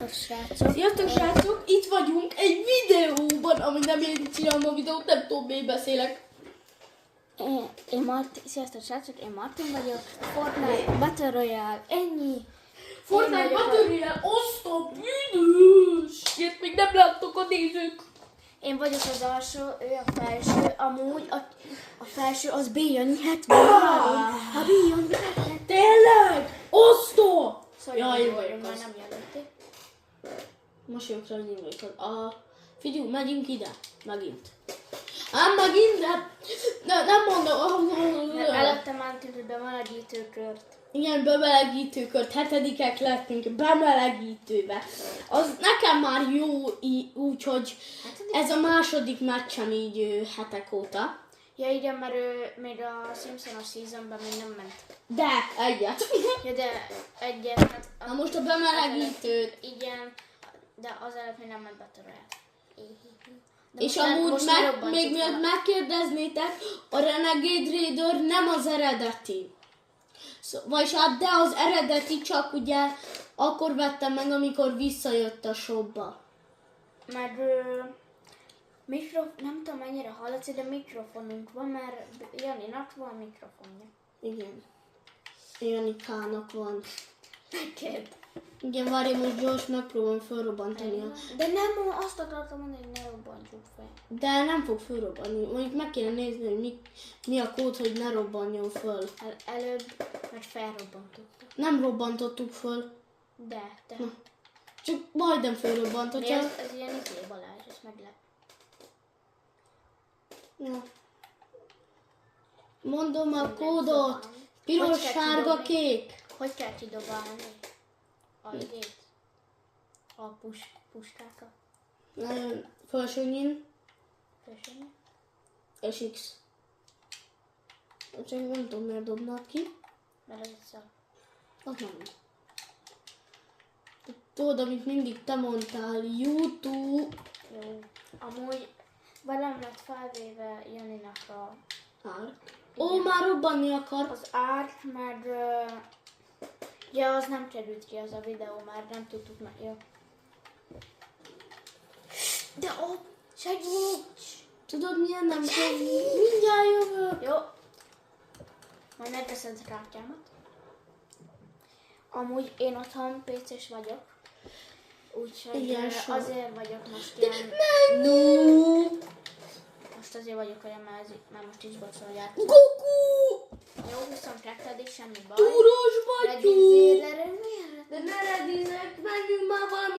Sziasztok, srácok! Sziasztok, srácok! Itt vagyunk egy videóban, ami nem én csinálom a videót, nem tudom, miért beszélek. Sziasztok, srácok! Én Martin vagyok. Fortnite Battle Royale, ennyi. Fortnite Battle Royale, azt a bűnös! Ilyet még nem láttok a nézők. Én vagyok az alsó, ő a felső. Amúgy a felső az B-Jani 73. A B-Jani 73. Tényleg? Osztó! Szóval Jaj, vagyok már az. nem jelölték. Most jövök rá, hogy én vagyok az. Figyelj, megyünk ide. Megint. Megint, de nem mondom. Előtte mentünk, hogy bemelegítőkört. Igen, bemelegítőkört, 7-ek lettünk bemelegítőbe. Az nekem már jó, úgyhogy ez a második meccsem így hetek óta. Ja igen, mert ő még a Simpsonos seasonben még nem ment. De, egyet. Ja, de egyet, hát Na most a bemelegítőt. igen, de az előtt még nem ment Battle Royale. De És most amúgy most még miatt megkérdeznétek, a Renegade Raider nem az eredeti. Vagyis hát, de az eredeti, csak ugye akkor vettem meg, amikor visszajött a shopba. Meg nem tudom mennyire hallatszik, de mikrofonunk van, mert Janinak van mikrofonja. Igen. Janikának van. Neked. Igen, várj, most gyors megpróbálom felrobbantani. De nem, azt akartam mondani, hogy ne robbantjuk fel. De nem fog felrobbanni. Mondjuk meg kéne nézni, hogy mi a kód, hogy ne robbanjon föl. Előbb, mert felrobbantottuk. Nem robbantottuk föl. De. Csak majdnem felrobbant. De ez ilyen izé, Balázs, ezt meg lehet. Ja. Mondom a kódot. Piros, sárga, kék. Hogy kell kidobálni? A idét? A puskákat? Felső nyíl Köszönjük. és X. Csak nem tudom, miért dobnak ki. Mert ez egy szak. Az nem. Tudod, amit mindig te mondtál, YouTube. Jó. Amúgy velem lett felvéve Janinak a Ár. Ó, már robbanni akar. az ár, mert ja, az nem került ki az a videó, már nem tudtuk meg. Jó. De segíts! Tudod, milyen nem kell? Mindjárt jövök. Jó. Majd megveszed a kártyámat. Amúgy én otthon PC-s vagyok. Úgyhogy Igen, azért vagyok most ilyen... Menő! Most azért vagyok olyan, mert most is bocsol játszom. Goku! Jó, 22. semmi baj. Túros vagyunk! Legyünk zélerő, miért? De ne redizek, menjünk már valami